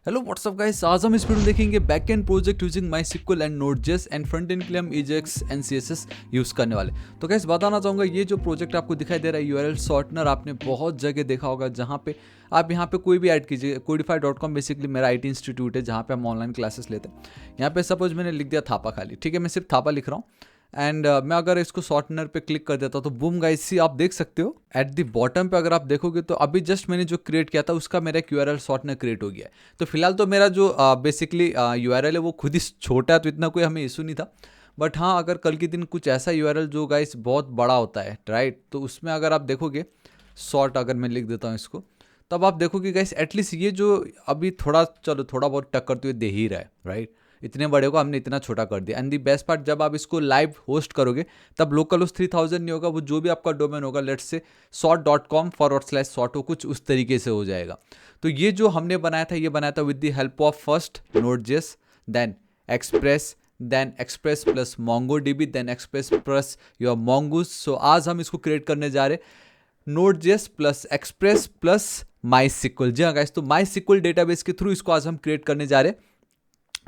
Hello what's up guys, आज हम इस वीडियो में देखेंगे back end project using MySQL and Node JS and front end के लिए हम एजेक्स एंड सीएसएस यूज़ करने वाले। तो गाइस बताना चाहूँगा, ये जो प्रोजेक्ट आपको दिखाई दे रहा है यूआरएल शॉर्टनर, आपने बहुत जगह देखा होगा जहाँ पे आप यहाँ पे कोई भी ऐड कीजिए। कोडिफाई.com बेसिकली मेरा आईटी इंस्टीट्यूट है जहाँ पे हम ऑनलाइन क्लासेस लेते हैं। यहाँ पे सपोज मैंने लिख दिया थापा खाली, ठीक है, मैं सिर्फ थापा लिख रहा हूँ एंड मैं अगर इसको शॉर्टनर पे क्लिक कर देता हूँ तो बूम गाइस, सी आप देख सकते हो एट द बॉटम पे अगर आप देखोगे तो अभी जस्ट मैंने जो क्रिएट किया था उसका मेरा एक यूआरएल शॉर्टनर क्रिएट हो गया है। तो फिलहाल तो मेरा जो बेसिकली यूआरएल है वो खुद ही छोटा है, तो इतना कोई हमें इशू नहीं था। बट हाँ, अगर कल के दिन कुछ ऐसा यूआरएल जो गाइस बहुत बड़ा होता है राइट, तो उसमें अगर आप देखोगे शॉर्ट, अगर मैं लिख देता हूँ इसको, तब आप देखोगे गाइस एटलीस्ट ये जो अभी थोड़ा, चलो थोड़ा बहुत टक्कर तो ये दे ही रहा है राइट। इतने बड़े को हमने इतना छोटा कर दिया। एंड दी बेस्ट पार्ट, जब आप इसको लाइव होस्ट करोगे तब लोकल होस्ट 3000 नहीं होगा, वो जो भी आपका डोमेन होगा, लेट्स से sort.com/sort हो, कुछ उस तरीके से हो जाएगा। तो ये जो हमने बनाया था, ये बनाया था with the help of first Node JS, then Express, then Express plus MongoDB, then Express plus your mongoose। So आज हम इसको क्रिएट करने जा रहे Node JS plus Express plus MySQL. जी हाँ गाइस, तो माईसीक्वल डेटाबेस के थ्रू इसको आज हम क्रिएट करने जा रहे हैं।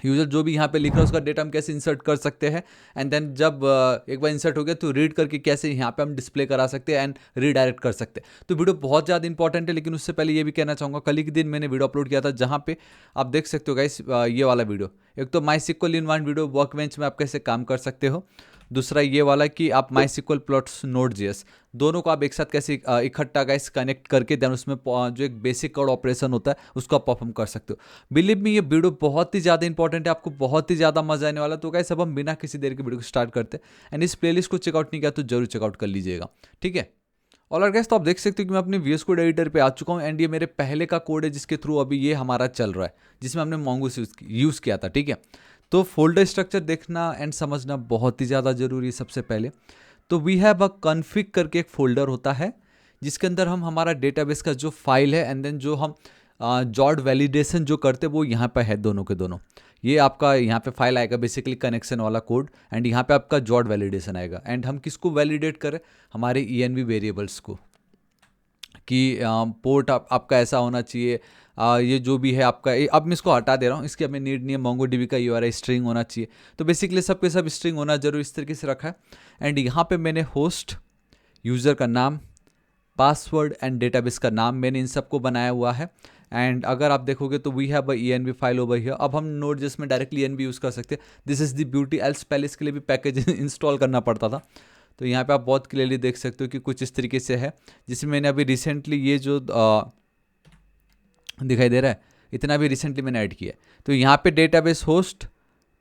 यूजर जो भी यहाँ पे लिख रहा है उसका डेटा हम कैसे इंसर्ट कर सकते हैं, एंड देन जब एक बार इंसर्ट हो गया तो रीड करके कैसे यहाँ पे हम डिस्प्ले करा सकते हैं एंड रीडायरेक्ट कर सकते हैं। तो वीडियो बहुत ज़्यादा इंपॉर्टेंट है, लेकिन उससे पहले ये भी कहना चाहूँगा, कल ही के दिन मैंने वीडियो अपलोड किया था जहाँ पे आप देख सकते हो गाइस, ये वाला वीडियो, एक तो माईसीक्वल इन वन वीडियो वर्कबेंच में आप कैसे काम कर सकते हो, दूसरा ये वाला कि आप माईसीक्वल प्लस नोड.जेएस दोनों को आप एक साथ कैसे इकट्ठा गाइस कनेक्ट करके देन उसमें जो एक बेसिक कोड ऑपरेशन होता है उसको आप परफॉर्म कर सकते हो। बिलीव मी, ये वीडियो बहुत ही ज़्यादा इंपॉर्टेंट है, आपको बहुत ही ज़्यादा मजा आने वाला। तो गाइस अब हम बिना किसी देर के वीडियो को स्टार्ट करते हैं, एंड इस प्लेलिस्ट को चेकआउट नहीं किया तो जरूर चेकआउट कर लीजिएगा, ठीक है। और गाइस, तो आप देख सकते हो कि मैं अपने वीएस कोड एडिटर पे आ चुका हूँ, एंड ये मेरे पहले का कोड है जिसके थ्रू अभी ये हमारा चल रहा है, जिसमें हमने mongoose यूज़ किया था, ठीक है। तो फोल्डर स्ट्रक्चर देखना एंड समझना बहुत ही ज़्यादा जरूरी है। सबसे पहले तो वी हैव अ कॉन्फ़िग करके एक फोल्डर होता है जिसके अंदर हम हमारा डेटाबेस का जो फाइल है एंड देन जो हम जॉड वैलिडेशन जो करते हैं वो यहाँ पे है, दोनों के दोनों। ये आपका यहाँ पे फाइल आएगा बेसिकली कनेक्शन वाला कोड, एंड यहाँ पे आपका जॉड वैलिडेशन आएगा। एंड हम किसको वैलिडेट करें, हमारे ENV वेरिएबल्स को, कि पोर्ट आपका ऐसा होना चाहिए, ये जो भी है आपका, अब मैं इसको हटा दे रहा हूँ, इसकी हमें नीड नहीं है। MongoDB का URI स्ट्रिंग होना चाहिए, तो बेसिकली सब के सब स्ट्रिंग होना जरूर इस तरीके से रखा है। एंड यहाँ पे मैंने होस्ट, यूज़र का नाम, पासवर्ड एंड डेटाबेस का नाम, मैंने इन सबको बनाया हुआ है। एंड अगर आप देखोगे तो we have a ENV file over here. अब हम नोड.जेएस में डायरेक्टली ENV यूज़ कर सकते हैं। This is the beauty, else पहले इसके लिए भी पैकेज इंस्टॉल करना पड़ता था। तो यहाँ पे आप बहुत क्लियरली देख सकते हो कि कुछ इस तरीके से है, जिसमें मैंने अभी रिसेंटली ये जो दिखाई दे रहा है, इतना भी रिसेंटली मैंने ऐड किया है। तो यहाँ पे डेटाबेस होस्ट,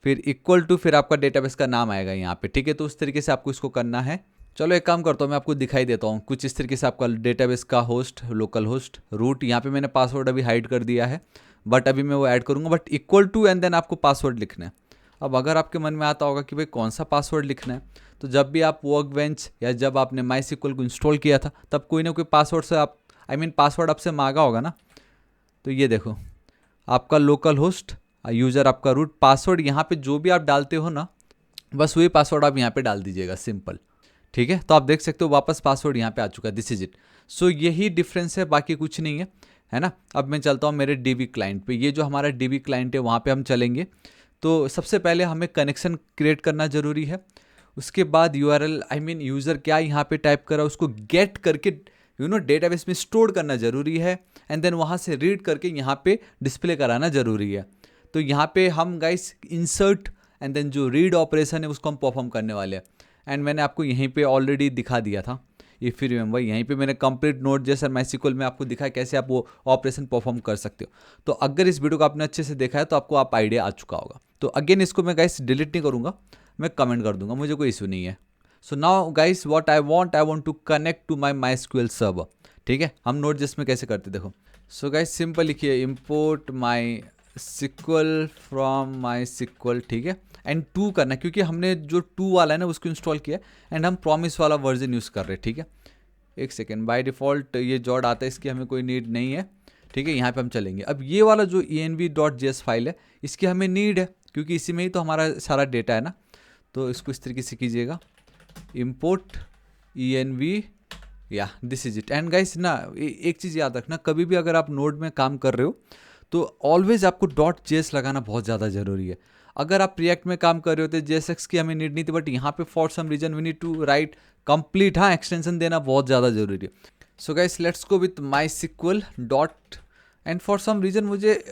फिर इक्वल टू, फिर आपका डेटाबेस का नाम आएगा यहाँ पे, ठीक है। तो उस तरीके से आपको इसको करना है। चलो एक काम करता हूँ, मैं आपको दिखाई देता हूँ कुछ इस तरीके से। आपका डेटाबेस का होस्ट, लोकल होस्ट, रूट, यहाँ पे मैंने पासवर्ड अभी हाइड कर दिया है, बट अभी मैं वो ऐड करूँगा। But equal to and then आपको पासवर्ड लिखना है। अब अगर आपके मन में आता होगा कि भाई कौन सा पासवर्ड लिखना है, तो जब भी आप वर्कबेंच या जब आपने माईसीक्वल को इंस्टॉल किया था तब कोई ना कोई पासवर्ड से आप पासवर्ड आपसे मांगा होगा ना। तो ये देखो, आपका लोकल होस्ट, यूज़र आपका रूट, पासवर्ड यहाँ पे जो भी आप डालते हो ना, बस वही पासवर्ड आप यहाँ पे डाल दीजिएगा, सिंपल, ठीक है। तो आप देख सकते हो वापस पासवर्ड यहाँ पे आ चुका है, दिस इज इट। सो यही डिफरेंस है, बाकी कुछ नहीं है ना। अब मैं चलता हूँ मेरे DB क्लाइंट पे। ये जो हमारा DB क्लाइंट है वहाँ पे हम चलेंगे। तो सबसे पहले हमें कनेक्शन क्रिएट करना ज़रूरी है। उसके बाद URL, यूज़र क्या यहाँ पे टाइप करा उसको गेट करके डेटाबेस में स्टोर करना ज़रूरी है, एंड देन वहाँ से रीड करके यहाँ पे डिस्प्ले कराना ज़रूरी है। तो यहाँ पे हम गाइस इंसर्ट एंड देन जो रीड ऑपरेशन है उसको हम परफॉर्म करने वाले हैं। एंड मैंने आपको यहीं पे ऑलरेडी दिखा दिया था, इफ़ यू रिमेंबर, यहीं पे मैंने कंप्लीट नोड.जेएस और माईसीक्वल में आपको दिखा कैसे आप वो ऑपरेशन परफॉर्म कर सकते हो। तो अगर इस वीडियो को आपने अच्छे से देखा है तो आपको आप आइडिया आ चुका होगा। तो अगेन इसको मैं गाइस डिलीट नहीं करूँगा, मैं कमेंट कर दूंगा, मुझे कोई इशू नहीं है। So now guys what I want to connect to my MySQL server, ठीक है। हम नोड.जेएस में कैसे करते देखो। सो गाइस सिंपल लिखिए, इम्पोर्ट माईसीक्वल फ्रॉम माईसीक्वल, ठीक है। एंड 2 करना, क्योंकि हमने जो 2 वाला है ना उसको इंस्टॉल किया है, एंड हम प्रॉमिस वाला वर्जन यूज़ कर रहे हैं, ठीक है। एक सेकेंड, बाय डिफ़ॉल्ट ये जॉड आता है, इसकी हमें कोई नीड नहीं है, ठीक है। यहाँ पे हम चलेंगे। अब ये वाला जो env.js फाइल है इसकी हमें नीड है, क्योंकि इसी में ही तो हमारा सारा डेटा है ना। तो इसको इस तरीके से कीजिएगा, इम्पोर्ट env, या this is it. And guys ना एक चीज़ याद रखना, कभी भी अगर आप नोड में काम कर रहे हो तो ऑलवेज आपको डॉट जेएस लगाना बहुत ज़्यादा ज़रूरी है। अगर आप रिएक्ट में काम कर रहे होते जेएसएक्स की हमें नीड नहीं थी, बट यहाँ पे for some reason we need to write complete, हाँ एक्सटेंशन देना बहुत ज़्यादा ज़रूरी है। So guys let's go with MySQL dot, and for some reason मुझे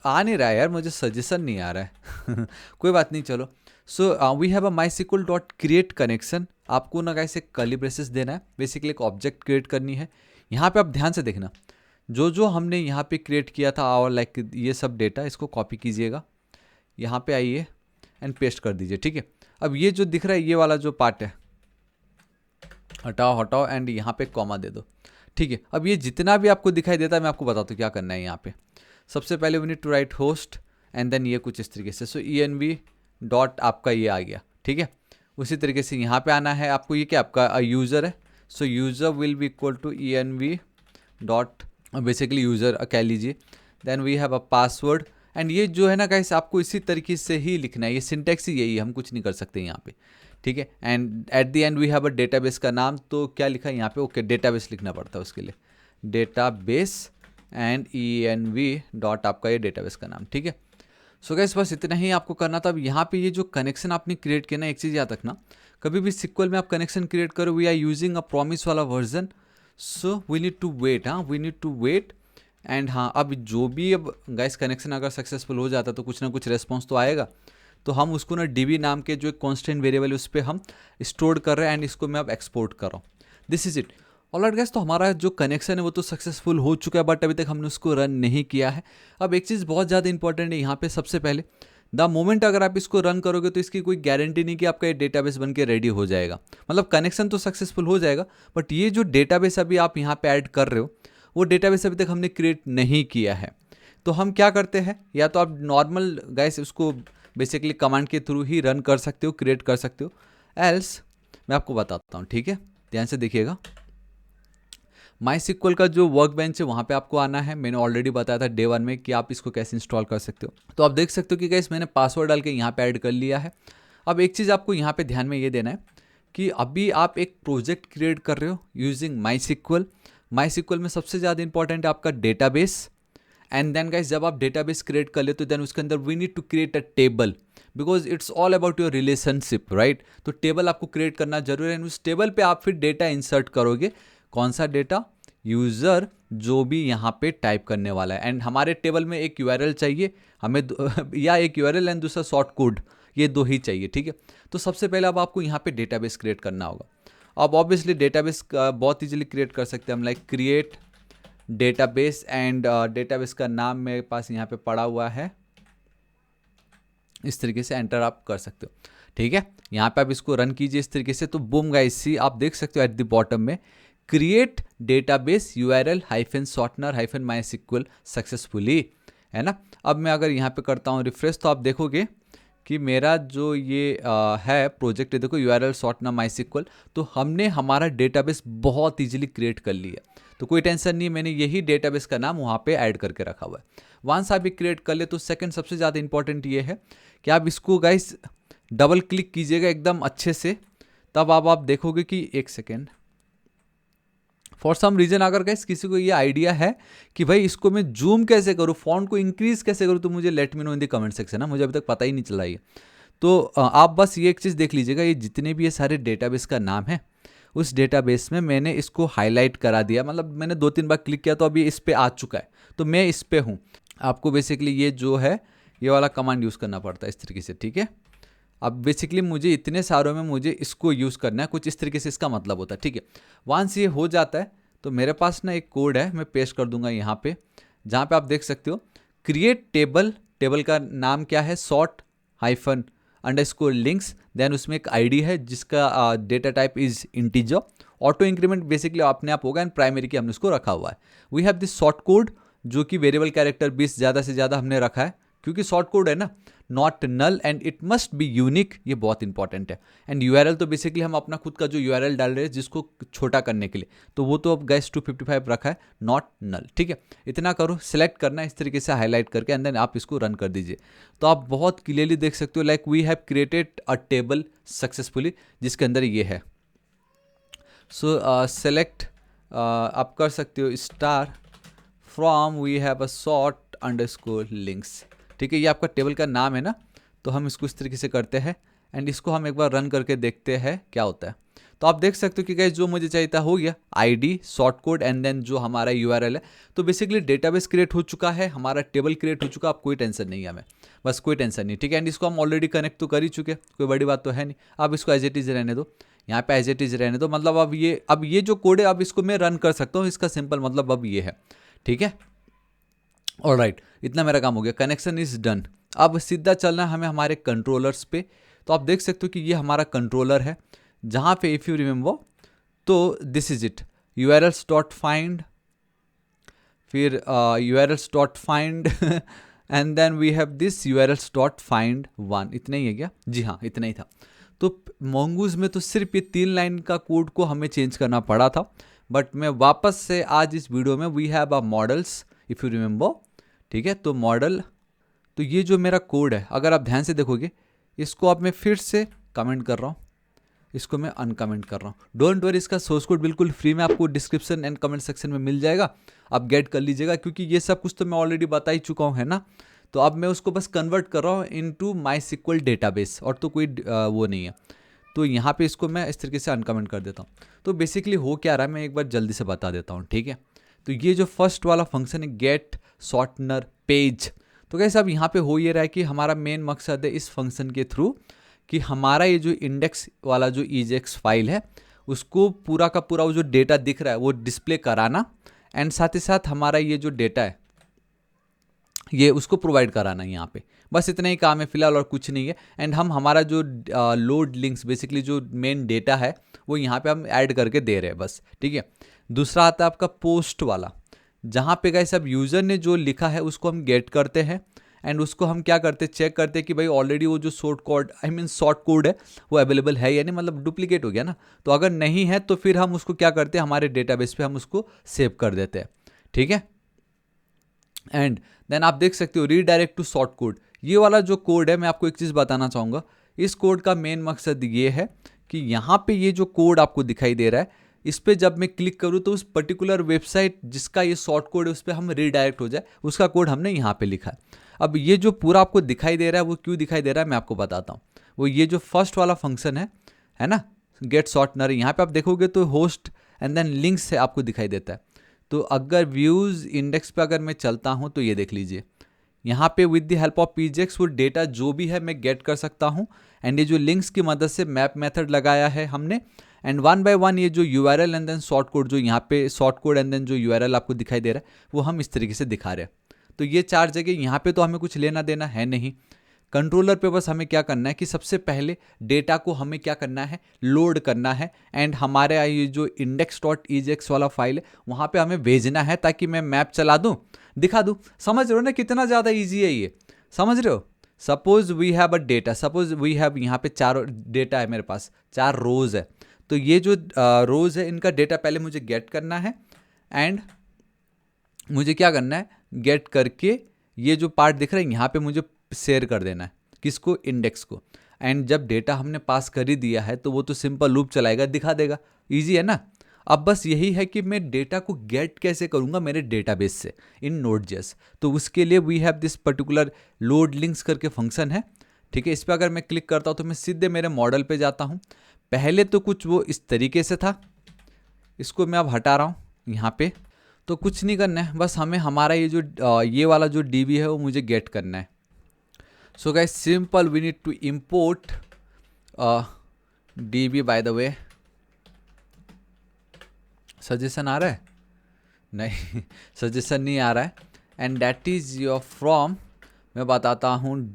आ नहीं रहा है यार, मुझे सजेशन नहीं आ रहा है कोई बात नहीं, चलो। So we have a MySQL dot create connection. आपको ना गाइस एक कर्ली ब्रेसेस देना है, बेसिकली एक ऑब्जेक्ट क्रिएट करनी है। यहाँ पे आप ध्यान से देखना, जो जो हमने यहाँ पे क्रिएट किया था और लाइक ये सब डेटा, इसको कॉपी कीजिएगा, यहाँ पे आइए एंड पेस्ट कर दीजिए, ठीक है। अब ये जो दिख रहा है ये वाला जो पार्ट है हटाओ हटाओ एंड यहाँ पे कॉमा दे दो, ठीक है। अब ये जितना भी आपको दिखाई देता है मैं आपको बताता हूँ क्या करना है। यहाँ पे सबसे पहले we need to write host and then ये कुछ इस तरीके से, सो env डॉट आपका ये आ गया, ठीक है। उसी तरीके से यहाँ पे आना है आपको, ये क्या आपका यूज़र है, सो user will be equal to env dot basically user कह लीजिए, then we have a password, and ये जो है ना गाइस आपको इसी तरीके से ही लिखना है, ये सिंटेक्स ही यही है, हम कुछ नहीं कर सकते यहाँ पे, ठीक है। And at the end we have a database का नाम, तो क्या लिखा है यहाँ पे, ओके डेटाबेस लिखना पड़ता है उसके लिए, डेटाबेस एंड env डॉट आपका ये डेटाबेस का नाम, ठीक है। सो गाइस बस इतना ही आपको करना था। अब यहाँ पे ये जो कनेक्शन आपने क्रिएट किया ना, एक चीज़ याद रखना, कभी भी सिक्वल में आप कनेक्शन क्रिएट करो, we are using a promise वाला version, so we need to wait, हाँ we need to wait. And हाँ अब जो भी अब गाइस कनेक्शन अगर सक्सेसफुल हो जाता है तो कुछ ना कुछ रेस्पॉन्स तो आएगा, तो हम उसको ना db नाम के जो एक कॉन्स्टेंट वेरिएबल है उस पर हम स्टोर कर रहे हैं एंड इसको मैं अब एक्सपोर्ट कर रहा हूँ। This is it. Alright guys, तो हमारा जो कनेक्शन है वो तो सक्सेसफुल हो चुका है, बट अभी तक हमने उसको रन नहीं किया है। अब एक चीज़ बहुत ज़्यादा इंपॉर्टेंट है यहाँ पे, सबसे पहले द मोमेंट अगर आप इसको रन करोगे तो इसकी कोई गारंटी नहीं कि आपका ये डेटाबेस बन के रेडी हो जाएगा। मतलब कनेक्शन तो सक्सेसफुल हो जाएगा, बट ये जो डेटाबेस अभी आप यहाँ पे ऐड कर रहे हो वो डेटाबेस अभी तक हमने क्रिएट नहीं किया है। तो हम क्या करते हैं, या तो आप नॉर्मल गाइस उसको बेसिकली कमांड के थ्रू ही रन कर सकते हो, क्रिएट कर सकते हो, एल्स मैं आपको बताता हूँ, ठीक है। ध्यान से देखिएगा, माई सिक्वल का जो वर्क बेंच है वहाँ पे आपको आना है। मैंने ऑलरेडी बताया था डे 1 में कि आप इसको कैसे इंस्टॉल कर सकते हो। तो आप देख सकते हो कि गाइस मैंने पासवर्ड डाल के यहाँ पे ऐड कर लिया है। अब एक चीज़ आपको यहाँ पे ध्यान में ये देना है कि अभी आप एक प्रोजेक्ट क्रिएट कर रहे हो using MySQL. MySQL में सबसे ज़्यादा इंपॉर्टेंट है आपका डेटाबेस, एंड देन गाइस जब आप डेटाबेस क्रिएट कर लेते हो देन उसके अंदर we need to create a table, because it's all about your relationship, right. तो टेबल आपको क्रिएट करना जरूरी है, उस टेबल पे आप फिर डेटा इंसर्ट करोगे। कौन सा डेटा, यूज़र जो भी यहाँ पे टाइप करने वाला है, एंड हमारे टेबल में एक यूआरएल चाहिए हमें या एक यूआरएल एंड दूसरा शॉर्ट कोड, ये दो ही चाहिए, ठीक है। तो सबसे पहले अब आपको यहाँ पे डेटाबेस क्रिएट करना होगा। अब ऑब्वियसली डेटाबेस बहुत इजीली क्रिएट कर सकते हैं हम, like create database, and database का नाम मेरे पास यहाँ पे पड़ा हुआ है, इस तरीके से एंटर आप कर सकते हो, ठीक है। यहाँ पे आप इसको रन कीजिए इस तरीके से, तो बूम गाइस सी आप देख सकते हो एट द बॉटम में create database URL hyphen shortener hyphen my sequel successfully, है ना। अब मैं अगर यहाँ पे करता हूँ रिफ्रेश, तो आप देखोगे कि मेरा जो ये है प्रोजेक्ट है, देखो यूआरएल शॉर्टनर माई सिक्वल, तो हमने हमारा डेटाबेस बहुत इजीली क्रिएट कर लिया। तो कोई टेंशन नहीं, मैंने यही डेटाबेस का नाम वहाँ पे ऐड करके रखा हुआ है। वंस आप भी क्रिएट कर ले तो सेकंड सबसे ज़्यादा इंपॉर्टेंट ये है कि आप इसको गाइस डबल क्लिक कीजिएगा एकदम अच्छे से, तब आप देखोगे कि एक सेकेंड, फॉर सम रीज़न अगर गाइस किसी को ये आइडिया है कि भाई इसको मैं जूम कैसे करूँ, फॉन्ट को इंक्रीज कैसे करूँ, तो मुझे let me know in the comment section, मुझे अभी तक पता ही नहीं चला ये। तो आप बस ये एक चीज़ देख लीजिएगा, ये जितने भी ये सारे डेटाबेस का नाम है उस डेटाबेस में मैंने इसको हाईलाइट करा दिया, मतलब मैंने 2-3 बार क्लिक किया तो अभी इस पे आ चुका है, तो मैं इस पे हूँ। आपको बेसिकली ये जो है ये वाला कमांड यूज़ करना पड़ता है इस तरीके से, ठीक है। अब बेसिकली मुझे इतने सारों में मुझे इसको यूज़ करना है, कुछ इस तरीके से इसका मतलब होता है, ठीक है। वंस ये हो जाता है तो मेरे पास ना एक कोड है, मैं पेस्ट कर दूंगा यहाँ पे, जहाँ पे आप देख सकते हो क्रिएट टेबल, टेबल का नाम क्या है, sort hyphen underscore links, then उसमें एक आईडी है जिसका data type is integer, auto increment basically अपने आप होगा, एंड प्राइमरी की हमने उसको रखा हुआ है। We have this short code जो कि वेरिएबल कैरेक्टर 20 ज़्यादा से ज़्यादा हमने रखा है, क्योंकि शॉर्ट कोड है ना, not null and it must be unique, ये बहुत इंपॉर्टेंट है। एंड यूआरएल तो बेसिकली हम अपना खुद का जो यूआरएल डाल रहे हैं जिसको छोटा करने के लिए, तो वो तो अब गाइस 255 रखा है, नॉट नल, ठीक है। इतना करो, सिलेक्ट करना है इस तरीके से हाईलाइट करके, एंड देन आप इसको रन कर दीजिए, तो आप बहुत क्लियरली देख सकते हो like we have created a table successfully जिसके अंदर ये है। सो सेलेक्ट आप कर सकते हो star from we have a sort get_source_links। ठीक है, ये आपका टेबल का नाम है ना, तो हम इसको इस तरीके से करते हैं एंड इसको हम एक बार रन करके देखते हैं क्या होता है। तो आप देख सकते हो कि गाइस जो मुझे चाहिए था हो गया, ID, short code and then जो हमारा यूआरएल है। तो बेसिकली डेटाबेस क्रिएट हो चुका है, हमारा टेबल क्रिएट हो चुका, अब कोई टेंशन नहीं है हमें, बस कोई टेंशन नहीं। ठीक है, एंड इसको हम ऑलरेडी कनेक्ट तो कर ही चुके, कोई बड़ी बात तो है नहीं। अब इसको एज इट इज रहने दो, यहाँ पे एज इट इज रहने दो, मतलब अब ये जो कोड है अब इसको मैं रन कर सकता हूँ, इसका सिंपल मतलब अब ये है। ठीक है, ऑलराइट, इतना मेरा काम हो गया, कनेक्शन इज डन। अब सीधा चलना है हमें हमारे कंट्रोलर्स पे। तो आप देख सकते हो कि ये हमारा कंट्रोलर है, जहाँ पे इफ़ यू रिमेंबर तो दिस इज इट, urls.find, फिर urls.find and then we have this urls.find1। इतना ही है क्या? जी हाँ, इतना ही था। तो मोंगूज में तो सिर्फ ये 3 लाइन का कोड को हमें चेंज करना पड़ा था, बट मैं वापस से आज इस वीडियो में we have a models if you remember. ठीक है, तो मॉडल, तो ये जो मेरा कोड है अगर आप ध्यान से देखोगे, इसको अब मैं फिर से कमेंट कर रहा हूँ, इसको मैं अनकमेंट कर रहा हूँ। डोंट वरी, इसका सोर्स कोड बिल्कुल फ्री में आपको डिस्क्रिप्शन एंड कमेंट सेक्शन में मिल जाएगा, आप गेट कर लीजिएगा, क्योंकि ये सब कुछ तो मैं ऑलरेडी बता ही चुका हूँ, है ना। तो अब मैं उसको बस कन्वर्ट कर रहा हूँ इनटू MySQL डेटाबेस, और तो कोई वो नहीं है। तो यहाँ पे इसको मैं इस तरीके से अनकमेंट कर देता हूँ। तो बेसिकली हो क्या रहा है मैं एक बार जल्दी से बता देता हूँ। ठीक है, तो ये जो फर्स्ट वाला फंक्शन है गेट शॉर्टनर पेज, तो कैसे अब यहाँ पे हो ये रहा है कि हमारा मेन मकसद है इस फंक्शन के थ्रू कि हमारा ये जो इंडेक्स वाला जो EJX फाइल है उसको पूरा का पूरा वो जो डेटा दिख रहा है वो डिस्प्ले कराना, एंड साथ ही साथ हमारा ये जो डेटा है ये उसको प्रोवाइड कराना है यहाँ पे। बस इतना ही काम है फिलहाल, और कुछ नहीं है। एंड हम हमारा जो लोड लिंक्स, बेसिकली जो मेन डेटा है वो यहाँ पे हम ऐड करके दे रहे हैं बस। ठीक है, दूसरा आता है आपका पोस्ट वाला, जहाँ पे गाइस अब यूज़र ने जो लिखा है उसको हम गेट करते हैं, एंड उसको हम क्या करते हैं, चेक करते हैं कि भाई ऑलरेडी वो जो शॉर्ट कोड है वो अवेलेबल है या नहीं, मतलब डुप्लीकेट हो गया ना। तो अगर नहीं है तो फिर हम उसको क्या करते हैं, हमारे डेटाबेस पे हम उसको सेव कर देते हैं। ठीक है, एंड देन आप देख सकते हो रीडायरेक्ट टू शॉर्ट कोड, ये वाला जो कोड है मैं आपको एक चीज़ बताना चाहूँगा। इस कोड का मेन मकसद ये है कि यहाँ पे ये जो कोड आपको दिखाई दे रहा है, इस पर जब मैं क्लिक करूँ तो उस पर्टिकुलर वेबसाइट जिसका ये शॉर्ट कोड है उस पर हम रीडायरेक्ट हो जाए, उसका कोड हमने यहाँ पे लिखा है। अब ये जो पूरा आपको दिखाई दे रहा है वो क्यों दिखाई दे रहा है मैं आपको बताता हूँ। वो ये जो फर्स्ट वाला फंक्शन है ना, गेट शॉर्टनर, यहाँ पे आप देखोगे तो होस्ट एंड देन लिंक्स है आपको दिखाई देता है। तो अगर व्यूज़ इंडेक्स पे अगर मैं चलता हूँ तो ये देख लीजिए, यहाँ पे with the help of PJX वो डेटा जो भी है मैं गेट कर सकता हूँ, एंड ये जो लिंक्स की मदद से मैप मेथड लगाया है हमने, एंड 1 बाय 1 ये जो URL and then short code, जो यहाँ पे शॉर्ट कोड एंड देन जो URL आपको दिखाई दे रहा है वो हम इस तरीके से दिखा रहे हैं। तो ये 4 जगह यहाँ पे तो हमें कुछ लेना देना है नहीं, कंट्रोलर पे बस हमें क्या करना है कि सबसे पहले डेटा को हमें क्या करना है, लोड करना है, एंड हमारे ये जो index.ejx वाला फाइल है वहाँ पे हमें भेजना है, ताकि मैं मैप चला दूँ, दिखा दूँ। समझ रहे हो ना कितना ज़्यादा ईजी है ये, समझ रहे हो। Suppose we have a data, suppose we have, यहाँ पे 4 डेटा है मेरे पास, 4 रोज है। तो ये जो रोज है इनका डेटा पहले मुझे गेट करना है, एंड मुझे क्या करना है, गेट करके ये जो पार्ट दिख रहा है यहाँ पे मुझे शेयर कर देना है, किसको, इंडेक्स को। एंड जब डेटा हमने पास कर ही दिया है तो वो तो सिंपल लूप चलाएगा, दिखा देगा, इजी है ना। अब बस यही है कि मैं डेटा को गेट कैसे करूँगा मेरे डेटाबेस से इन Node.js। तो उसके लिए we have this particular load links करके फंक्शन है। ठीक है, इस पर अगर मैं क्लिक करता हूँ तो मैं सीधे मेरे मॉडल पे जाता हूँ। पहले तो कुछ वो इस तरीके से था, इसको मैं अब हटा रहा हूँ यहाँ पे। तो कुछ नहीं करना है, बस हमें हमारा ये जो ये वाला जो DB है वो मुझे गेट करना है। So guys simple, we need to import DB। By the way suggestion आ रहा है, नहीं सजेशन नहीं आ रहा है, and that is your from, मैं बताता हूँ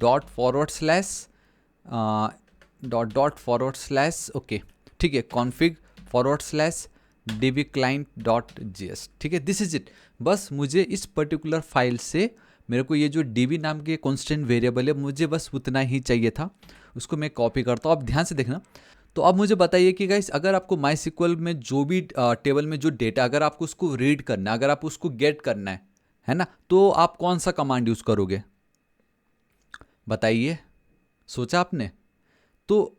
$// ओके, ठीक है, config/dbclient.js। ठीक है, दिस इज इट। बस मुझे इस पर्टिकुलर फाइल से मेरे को ये जो DB नाम के कॉन्स्टेंट वेरिएबल है मुझे बस उतना ही चाहिए था, उसको मैं कॉपी करता हूँ। अब ध्यान से देखना। तो अब मुझे बताइए कि गाइस अगर आपको MySQL में जो भी टेबल में जो डेटा अगर आपको उसको रीड करना है, अगर आप उसको गेट करना है ना, तो आप कौन सा कमांड यूज़ करोगे बताइए, सोचा आपने? तो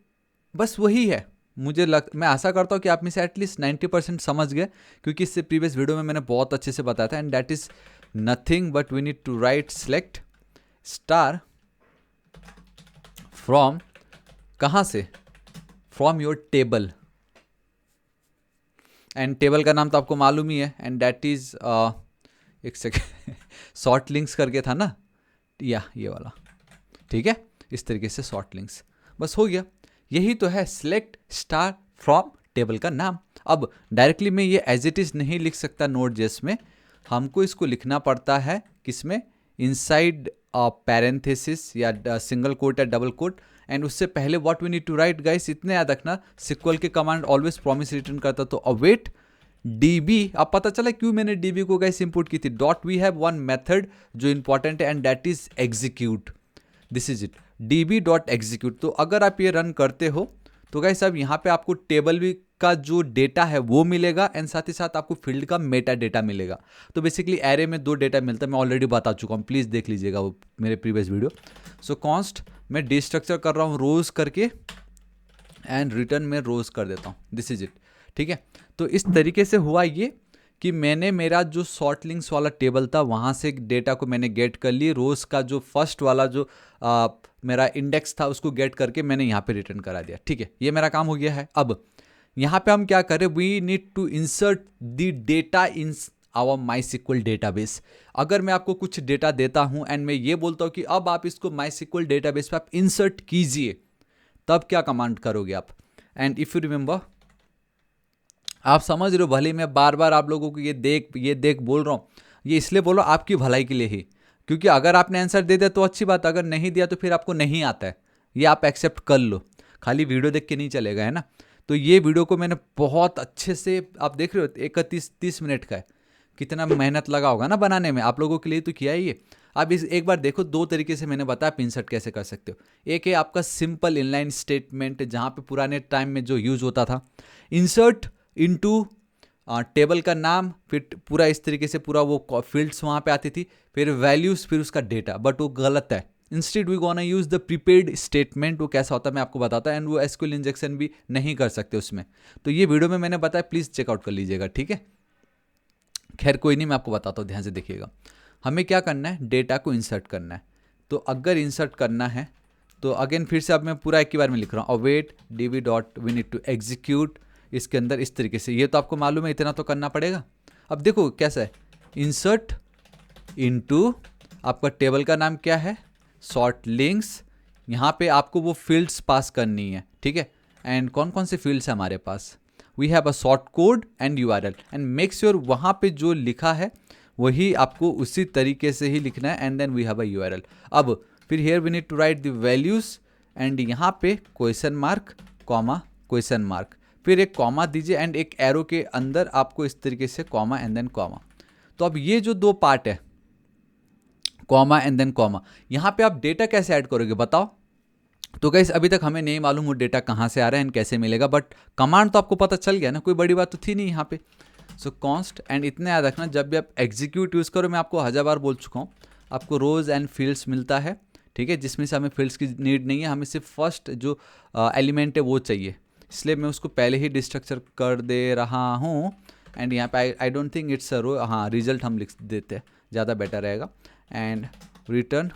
बस वही है। मैं आशा करता हूँ कि आप में से एटलीस्ट 90% समझ गए, क्योंकि इससे प्रीवियस वीडियो में मैंने बहुत अच्छे से बताया था, and that is nothing but we need to write select star from, कहाँ से, from your table, and table का नाम तो आपको मालूम ही है, एंड दैट इज एक सेकेंड शॉर्ट लिंक्स करके था ना, या ये वाला, ठीक है, इस तरीके से शॉर्ट लिंक्स, बस हो गया। यही तो है सिलेक्ट स्टार फ्रॉम टेबल का नाम। अब डायरेक्टली मैं ये एज इट इज नहीं लिख सकता नोड.जेएस में, हमको इसको लिखना पड़ता है किसमें, इनसाइड पैरेंथेसिस या सिंगल कोट या डबल कोट, एंड उससे पहले what we need to write guys, इतने याद रखना, सिक्वल के कमांड ऑलवेज प्रॉमिस रिटर्न करता, तो अवेट db, अब पता चला क्यों मैंने db को गाइस इंपोर्ट की थी, dot we have one method जो इंपॉर्टेंट है and that is execute, this is it, db dot execute. तो अगर आप ये रन करते हो तो गाइस अब यहाँ पे आपको टेबल भी का जो डेटा है वो मिलेगा, एंड साथ ही साथ आपको फील्ड का मेटा डेटा मिलेगा। तो बेसिकली एरे में 2 डेटा मिलता है, मैं ऑलरेडी बता चुका हूँ, प्लीज़ देख लीजिएगा वो मेरे प्रीवियस वीडियो। सो कॉन्स्ट मैं डिस्ट्रक्चर कर रहा हूँ रोज करके, एंड रिटर्न में रोज कर देता हूँ, दिस इज इट, ठीक है। तो इस तरीके से हुआ ये कि मैंने मेरा जो शॉर्ट लिंक्स वाला टेबल था वहाँ से डेटा को मैंने गेट कर लिए, रोज का जो फर्स्ट वाला जो मेरा इंडेक्स था उसको गेट करके मैंने यहाँ पे रिटर्न करा दिया, ठीक है, ये मेरा काम हो गया है। अब यहाँ पे हम क्या करें, we need to insert the data in our MySQL database. अगर मैं आपको कुछ डेटा देता हूँ एंड मैं ये बोलता हूँ कि अब आप इसको माईसीक्वल डेटाबेस पे आप इंसर्ट कीजिए, तब क्या कमांड करोगे आप, एंड इफ यू रिमेंबर, आप समझ रहे हो, भले मैं बार बार आप लोगों को ये देख बोल रहा हूँ, ये इसलिए बोल रहा हूँ आपकी भलाई के लिए ही, क्योंकि अगर आपने आंसर दे दिया तो अच्छी बात, अगर नहीं दिया तो फिर आपको नहीं आता है, ये आप एक्सेप्ट कर लो, खाली वीडियो देख के नहीं चलेगा, है ना। तो ये वीडियो को मैंने बहुत अच्छे से, आप देख रहे हो 31-30 मिनट का है, कितना मेहनत लगा होगा ना बनाने में, आप लोगों के लिए तो किया ही ये। अब इस एक बार देखो, 2 तरीके से मैंने बताया इंसर्ट कैसे कर सकते हो। एक है आपका सिंपल इनलाइन स्टेटमेंट, जहाँ पे पुराने टाइम में जो यूज होता था, इंसर्ट इनटू टेबल का नाम, फिर पूरा इस तरीके से पूरा वो फील्ड्स वहाँ पे आती थी, फिर वैल्यूज, फिर उसका डेटा, बट वो गलत है। Instead we gonna use the prepared statement, वो कैसा होता है मैं आपको बताता हूँ, एंड वो एसक्यूएल इंजेक्शन भी नहीं कर सकते उसमें, तो ये वीडियो में मैंने बताया, प्लीज़ चेकआउट कर लीजिएगा, ठीक है। खैर कोई नहीं, मैं आपको बताता हूँ, ध्यान से देखिएगा। हमें क्या करना है, डेटा को इंसर्ट करना है। तो अगर इंसर्ट करना है तो अगेन फिर से अब मैं पूरा एक ही बार में लिख रहा हूँ, await db dot we need to execute, इसके अंदर इस तरीके से, ये तो आपको मालूम है, इतना तो करना पड़ेगा। अब देखो कैसा है, इंसर्ट इनटू, आपका टेबल का नाम क्या है, शॉर्ट लिंक्स, यहाँ पे आपको वो फील्ड्स पास करनी है, ठीक है। एंड कौन कौन से फील्ड्स है हमारे पास, we have a short code and URL, and make sure वहाँ पे जो लिखा है वही आपको उसी तरीके से ही लिखना है, and then we have a URL। अब फिर here we need to write the values, and यहाँ पे question mark comma question mark, फिर एक कॉमा दीजिए, एंड एक एरो के अंदर आपको इस तरीके से कॉमा एंड देन कॉमा। तो अब ये जो 2 पार्ट है, कॉमा एंड देन कॉमा, यहाँ पे आप डेटा कैसे ऐड करोगे बताओ। तो गाइस अभी तक हमें नहीं मालूम वो डेटा कहाँ से आ रहा है एंड कैसे मिलेगा, बट कमांड तो आपको पता चल गया ना, कोई बड़ी बात तो थी नहीं यहाँ पे। सो कॉन्स्ट, एंड इतना याद रखना, जब भी आप एग्जीक्यूट यूज़ करो, मैं आपको 1000 बार बोल चुका हूँ, आपको रोज एंड फील्ड्स मिलता है, ठीक है, जिसमें से हमें फील्ड्स की नीड नहीं है, हमें सिर्फ फर्स्ट जो एलिमेंट है वो चाहिए, इसलिए मैं उसको पहले ही डिस्ट्रक्चर कर दे रहा हूँ। एंड यहाँ पे I don't think it's a row, हाँ रिजल्ट हम लिख देते हैं, ज़्यादा बेटर रहेगा, एंड रिटर्न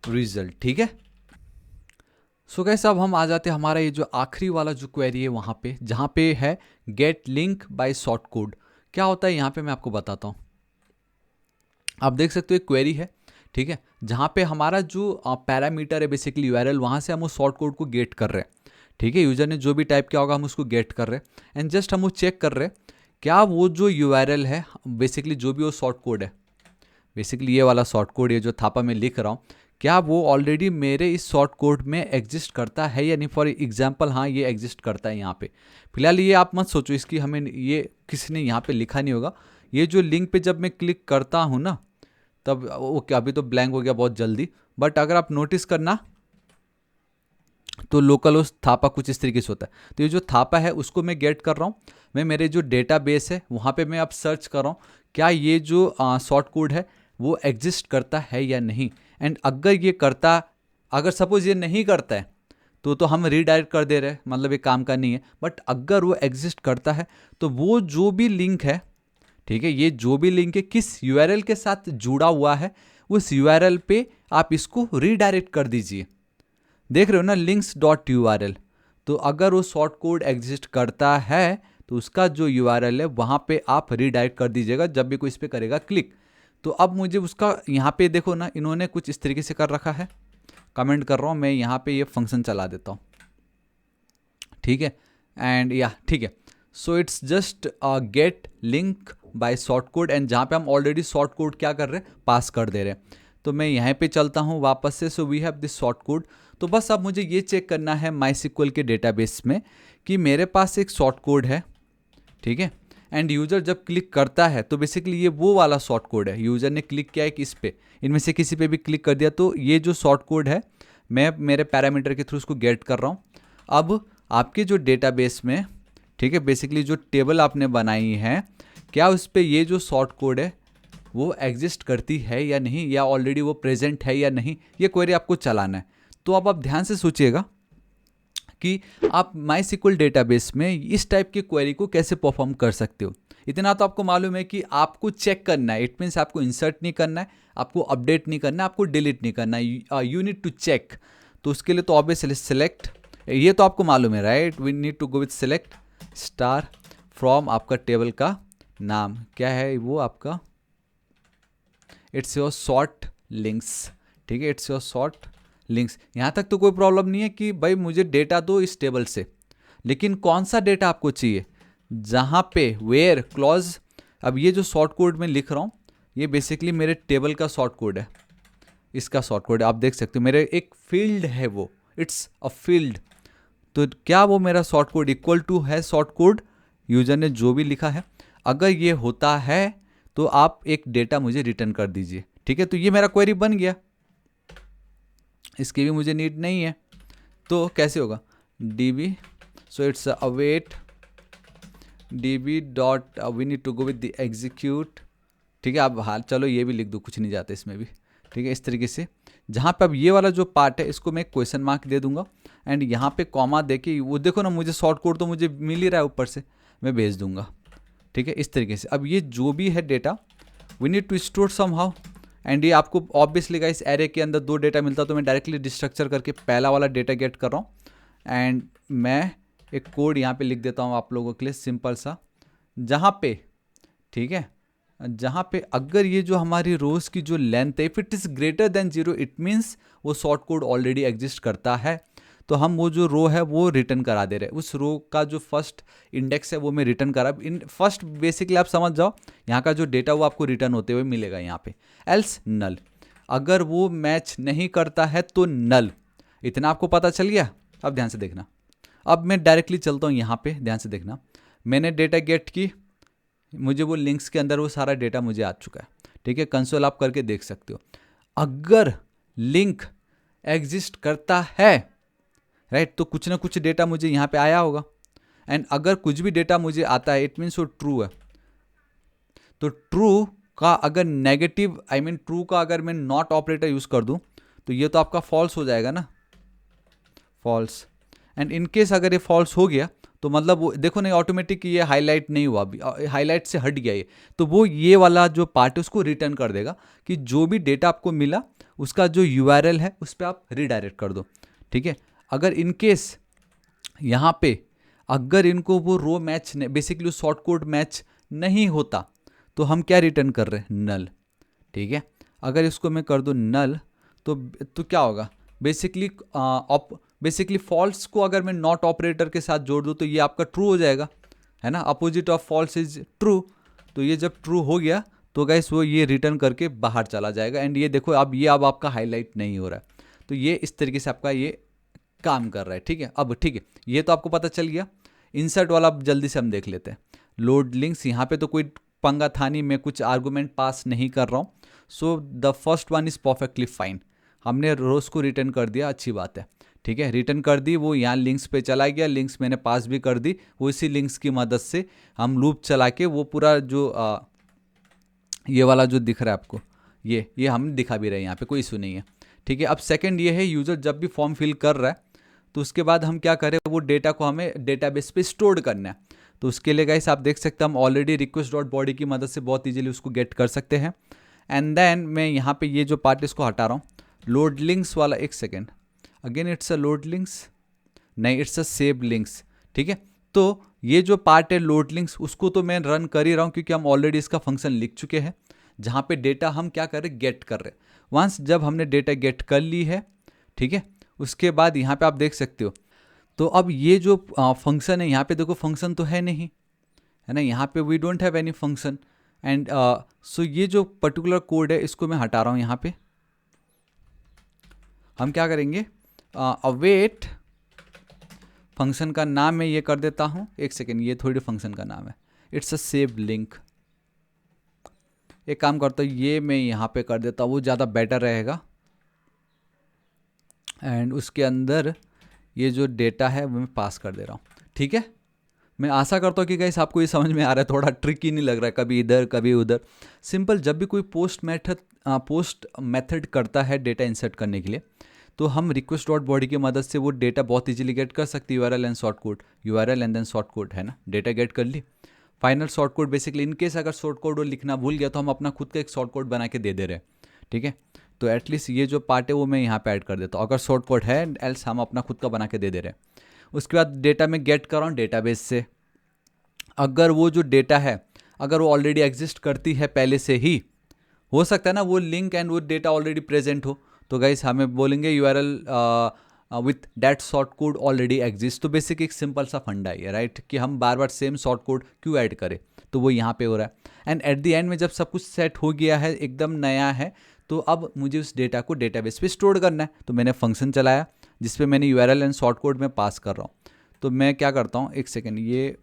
रिजल्ट, ठीक है। सो गाइस अब हम आ जाते हैं हमारा ये जो आखिरी वाला जो क्वेरी है वहाँ पे, जहाँ पे है gate link by short code. क्या होता है यहाँ पे मैं आपको बताता हूँ। आप देख सकते हो एक क्वेरी है, ठीक है, जहाँ पे हमारा जो पैरामीटर है बेसिकली URL, वहाँ से हम उस शॉर्ट कोड को गेट कर रहे हैं, ठीक है, यूजर ने जो भी टाइप किया होगा हम उसको गेट कर रहे हैं, एंड जस्ट हम वो चेक कर रहे हैं क्या वो जो URL है, बेसिकली जो भी वो शॉर्ट कोड है, बेसिकली ये वाला शॉर्ट कोड, ये जो थापा मैं लिख रहा हूँ, क्या वो ऑलरेडी मेरे इस शॉर्ट कोड में एग्जिस्ट करता है या नहीं। फॉर एग्जांपल हाँ ये एग्जिस्ट करता है यहाँ पे। फिलहाल ये आप मत सोचो इसकी, हमें ये किसी ने यहाँ पे लिखा नहीं होगा। ये जो लिंक पे जब मैं क्लिक करता हूँ ना, तब ओके अभी तो ब्लैंक हो गया बहुत जल्दी, बट अगर आप नोटिस करना तो लोकल होस्ट थापा कुछ इस तरीके से होता है। तो ये जो थापा है उसको मैं गेट कर रहा हूँ, मैं मेरे जो डेटाबेस है वहाँ पे मैं अब सर्च कर रहा हूँ क्या ये जो शॉर्ट कोड है वो एग्जिस्ट करता है या नहीं। एंड अगर ये करता, अगर सपोज ये नहीं करता है तो हम रीडायरेक्ट कर दे रहे हैं, मतलब ये काम का नहीं है। बट अगर वो एग्जिस्ट करता है तो वो जो भी लिंक है, ठीक है, ये जो भी लिंक है किस यूआरएल के साथ जुड़ा हुआ है उस यूआरएल पे आप इसको रीडायरेक्ट कर दीजिए। देख रहे हो ना, लिंक्स डॉट यूआरएल। तो अगर वो शॉर्ट कोड एग्जिस्ट करता है तो उसका जो यूआरएल है वहां पे आप रीडायरेक्ट कर दीजिएगा जब भी कोई इस पे करेगा क्लिक। तो अब मुझे उसका यहाँ पे देखो ना, इन्होंने कुछ इस तरीके से कर रखा है। कमेंट कर रहा हूँ मैं, यहाँ पे ये फंक्शन चला देता हूँ, ठीक है। एंड या ठीक है, so it's just get link by short code, and जहाँ पे हम ऑलरेडी शॉर्ट कोड क्या कर रहे हैं, पास कर दे रहे हैं। तो मैं यहाँ पे चलता हूँ वापस से। So we have this short code. तो बस अब मुझे ये चेक करना है माईएसक्यूएल के डेटाबेस में कि मेरे पास एक शॉर्ट कोड है, ठीक है। एंड यूज़र जब क्लिक करता है तो बेसिकली ये वो वाला शॉर्ट कोड है। यूज़र ने क्लिक किया है कि इस पे, इनमें से किसी पे भी क्लिक कर दिया तो ये जो शॉर्ट कोड है मैं मेरे पैरामीटर के थ्रू उसको गेट कर रहा हूँ। अब आपके जो डेटाबेस में, ठीक है, बेसिकली जो टेबल आपने बनाई है, क्या उस पर ये जो शॉर्ट कोड है वो एग्जिस्ट करती है या नहीं, या ऑलरेडी वो प्रेजेंट है या नहीं, ये क्वेरी आपको चलाना है। तो अब आप ध्यान से सोचिएगा कि आप माईएसक्यूएल डेटाबेस में इस टाइप की क्वेरी को कैसे परफॉर्म कर सकते हो। इतना तो आपको मालूम है कि आपको चेक करना है, इट मीन्स आपको इंसर्ट नहीं करना है, आपको अपडेट नहीं करना है, आपको डिलीट नहीं करना है, यू नीड टू चेक। तो उसके लिए तो ऑब्वियसली सिलेक्ट, ये तो आपको मालूम है right, we need to go with select star from आपका टेबल का नाम क्या है वो आपका, इट्स योर शॉर्ट लिंक्स, ठीक है, इट्स योर शॉर्ट लिंक्स। यहाँ तक तो कोई प्रॉब्लम नहीं है कि भाई मुझे डेटा दो इस टेबल से, लेकिन कौन सा डेटा आपको चाहिए, जहाँ पे वेयर क्लॉज। अब ये जो शॉर्ट कोड मैं लिख रहा हूँ ये बेसिकली मेरे टेबल का शॉर्ट कोड है, इसका शॉर्ट कोड है, आप देख सकते हो मेरे एक फील्ड है वो, इट्स अ फील्ड। तो क्या वो मेरा शॉर्ट कोड इक्वल टू है शॉर्ट कोड यूजर ने जो भी लिखा है? अगर ये होता है तो आप एक डेटा मुझे रिटर्न कर दीजिए, ठीक है। तो ये मेरा क्वेरी बन गया, इसकी भी मुझे नीड नहीं है। तो कैसे होगा, db, so it's await db dot we need to go with the execute, ठीक है। अब हाल चलो ये भी लिख दो, कुछ नहीं जाता इसमें भी, ठीक है। इस तरीके से जहाँ पे अब ये वाला जो पार्ट है इसको मैं क्वेश्चन मार्क दे दूंगा, एंड यहाँ पे कॉमा देके वो देखो ना, मुझे शॉर्ट कोड तो मुझे मिल ही रहा है ऊपर से, मैं भेज दूंगा, ठीक है। इस तरीके से अब ये जो भी है data we need to store somehow, and ये आपको ऑब्वियसली गाइस एरे के अंदर दो डेटा मिलता, तो मैं डायरेक्टली डिस्ट्रक्चर करके पहला वाला डेटा गेट कर रहा हूँ। एंड मैं एक कोड यहाँ पे लिख देता हूँ आप लोगों के लिए सिंपल सा, जहाँ पे, ठीक है, जहाँ पे अगर ये जो हमारी रोज की जो लेंथ है, if it is greater than 0 it means वो शॉर्ट कोड ऑलरेडी एग्जिस्ट करता है। तो हम वो जो रो है वो रिटर्न करा दे रहे हैं, उस रो का जो फर्स्ट इंडेक्स है वो मैं रिटर्न करा। इन फर्स्ट बेसिकली आप समझ जाओ, यहाँ का जो डेटा वो आपको रिटर्न होते हुए मिलेगा यहाँ पे, एल्स नल। अगर वो मैच नहीं करता है तो नल। इतना आपको पता चल गया? अब ध्यान से देखना, अब मैं डायरेक्टली चलता हूँ यहाँ पे, ध्यान से देखना, मैंने डेटा गेट की, मुझे वो लिंक्स के अंदर वो सारा डेटा मुझे आ चुका है, ठीक है। कंसोल आप करके देख सकते हो, अगर लिंक एग्जिस्ट करता है राइट, तो कुछ ना कुछ डेटा मुझे यहाँ पे आया होगा, एंड अगर कुछ भी डेटा मुझे आता है इट मीन्स वो ट्रू है। तो ट्रू का अगर नेगेटिव, आई मीन ट्रू का अगर मैं नॉट ऑपरेटर यूज कर दूं तो ये तो आपका फॉल्स हो जाएगा ना, फॉल्स। एंड इनकेस अगर ये फॉल्स हो गया तो मतलब वो देखो नहीं, ऑटोमेटिक ये हाईलाइट नहीं हुआ, अभी हाईलाइट से हट गया ये, तो वो ये वाला जो पार्ट है उसको रिटर्न कर देगा कि जो भी डेटा आपको मिला उसका जो यूआरएल है उस पर आप रिडायरेक्ट कर दो, ठीक है। अगर इनकेस यहाँ पे अगर इनको वो row match, basically short code match नहीं होता तो हम क्या रिटर्न कर रहे हैं, नल, ठीक है। अगर इसको मैं कर दूँ नल तो क्या होगा, बेसिकली फॉल्स को अगर मैं नॉट ऑपरेटर के साथ जोड़ दूँ तो ये आपका ट्रू हो जाएगा, है ना। Opposite of false is true, तो ये जब ट्रू हो गया तो गाइस वो ये रिटर्न करके बाहर चला जाएगा। एंड ये देखो अब ये अब आपका हाईलाइट नहीं हो रहा है, तो ये इस तरीके से आपका ये काम कर रहा है, ठीक है। अब ठीक है, ये तो आपको पता चल गया। इंसर्ट वाला जल्दी से हम देख लेते हैं, लोड लिंक्स। यहाँ पे तो कोई पंगा था नहीं, मैं कुछ आर्गूमेंट पास नहीं कर रहा हूँ, so the first one is perfectly fine. हमने रोज को रिटर्न कर दिया, अच्छी बात है, ठीक है। रिटर्न कर दी, वो यहाँ लिंक्स पे चला गया, लिंक्स मैंने पास भी कर दी, वो इसी लिंक्स की मदद से हम लूप चला के वो पूरा जो ये वाला जो दिख रहा है आपको, ये हम दिखा भी रहे हैं, यहाँ पे कोई इशू नहीं है, ठीक है। अब सेकंड ये है, यूज़र जब भी फॉर्म फिल कर रहा है तो उसके बाद हम क्या करें, वो डेटा को हमें डेटाबेस पे स्टोर करना है। तो उसके लिए गाइस आप देख सकते हैं हम ऑलरेडी रिक्वेस्ट डॉट बॉडी की मदद से बहुत ईजिली उसको गेट कर सकते हैं। एंड देन मैं यहाँ पे ये जो पार्ट इसको हटा रहा हूँ, लोड लिंक्स वाला, एक second, again it's a load links, नहीं इट्स अ सेव लिंक्स, ठीक है। तो ये जो पार्ट है लोड लिंक्स, उसको तो मैं रन कर ही रहा हूँ क्योंकि हम ऑलरेडी इसका फंक्शन लिख चुके हैं, जहाँ पे डेटा हम क्या कर रहे हैं, गेट कर रहे हैं। वंस जब हमने डेटा गेट कर ली है, ठीक है, उसके बाद यहाँ पे आप देख सकते हो, तो अब ये जो फंक्शन है, यहाँ पे देखो फंक्शन तो है नहीं, है ना, यहाँ पे we don't have any function. And so ये जो पर्टिकुलर कोड है इसको मैं हटा रहा हूँ। यहाँ पे हम क्या करेंगे, अवेट फंक्शन का नाम मैं ये कर देता हूँ, एक सेकेंड, ये थोड़ी फंक्शन का नाम है, इट्स अ सेव लिंक। एक काम करता हूँ, ये मैं यहाँ पे कर देता हूँ, वो ज़्यादा बेटर रहेगा। एंड उसके अंदर ये जो डेटा है वो मैं पास कर दे रहा हूँ, ठीक है। मैं आशा करता हूँ कि गाइस आपको ये समझ में आ रहा है, थोड़ा ट्रिकी नहीं लग रहा है, कभी इधर कभी उधर। सिंपल, जब भी कोई पोस्ट मेथड करता है डेटा इंसर्ट करने के लिए, तो हम रिक्वेस्ट डॉट बॉडी की मदद से वो डेटा बहुत इजीली गेट कर सकती है। URL and short code, URL and then short code, है ना, डेटा गेट कर ली, final short code. Basically in case अगर शॉर्ट कोड वो लिखना भूल गया तो हम अपना खुद का एक शॉर्ट कोड बना के दे दे रहे हैं, ठीक है। तो एटलीस्ट ये जो पार्ट है वो मैं यहाँ पे ऐड कर देता हूँ, अगर शॉर्ट कोड है, एल्स हम अपना खुद का बना के दे दे रहे हैं। उसके बाद डेटा में गेट कर रहा हूँ डेटाबेस से। अगर वो जो डेटा है, अगर वो ऑलरेडी एग्जिस्ट करती है पहले से ही, हो सकता है ना वो लिंक एंड वो डेटा ऑलरेडी प्रेजेंट हो, तो गाइस हमें बोलेंगे URL with that short code already exist. तो बेसिक एक सिंपल सा फंडा है, राइट, कि हम बार बार सेम शॉर्ट कोड क्यों ऐड करें, तो वो यहाँ पे हो रहा है। एंड एट द एंड में जब सब कुछ सेट हो गया है, एकदम नया है, तो अब मुझे उस डेटा को डेटाबेस पे स्टोर करना है। तो मैंने फंक्शन चलाया जिसपे मैंने यूआरएल एंड शॉर्ट कोड में पास कर रहा हूँ। तो मैं क्या करता हूँ, एक सेकेंड, ये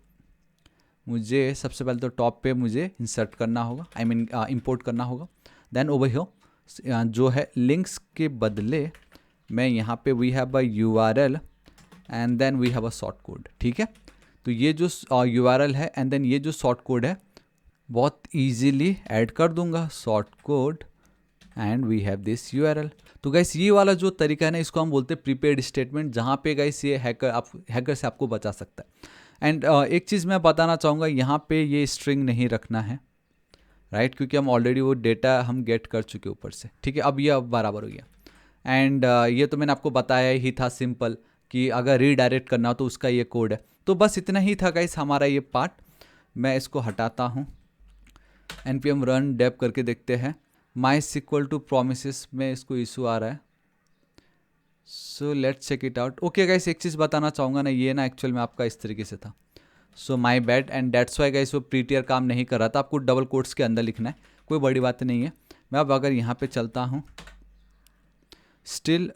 मुझे सबसे पहले तो टॉप पे मुझे इंसर्ट करना होगा, आई मीन इंपोर्ट करना होगा। देन ओवर हियर जो है लिंक्स के बदले मैं यहाँ पे we have a URL and then we have a short code, ठीक है। तो ये जो यूआरएल है एंड देन ये जो शॉर्ट कोड है बहुत इजीली ऐड कर दूंगा, short code and we have this URL. तो गाइस ये वाला जो तरीका है ना, इसको हम बोलते हैं प्रीपेड स्टेटमेंट, जहाँ पे गाइस ये हैकर से आपको बचा सकता है। एंड एक चीज़ मैं बताना चाहूँगा, यहाँ पे ये स्ट्रिंग नहीं रखना है, राइट, क्योंकि हम ऑलरेडी वो डेटा हम गेट कर चुके ऊपर से, ठीक है। अब ये अब बराबर हो गया। एंड ये तो मैंने आपको बताया ही था सिंपल, कि अगर रीडायरेक्ट करना हो तो उसका ये कोड है। तो बस इतना ही था गाइस हमारा ये पार्ट। मैं इसको हटाता हूँ, npm रन डेप करके देखते हैं। MySQL टू प्रोमिसेस में इसको इशू आ रहा है, so let's check it out. Okay guys, एक चीज़ बताना चाहूँगा ना, ये ना एक्चुअल में आपका इस तरीके से था, so my bad, and that's why guys वो प्रीटियर काम नहीं कर रहा था। आपको डबल कोट्स के अंदर लिखना है, कोई बड़ी बात नहीं है। मैं अब अगर यहाँ पे चलता हूँ, स्टिल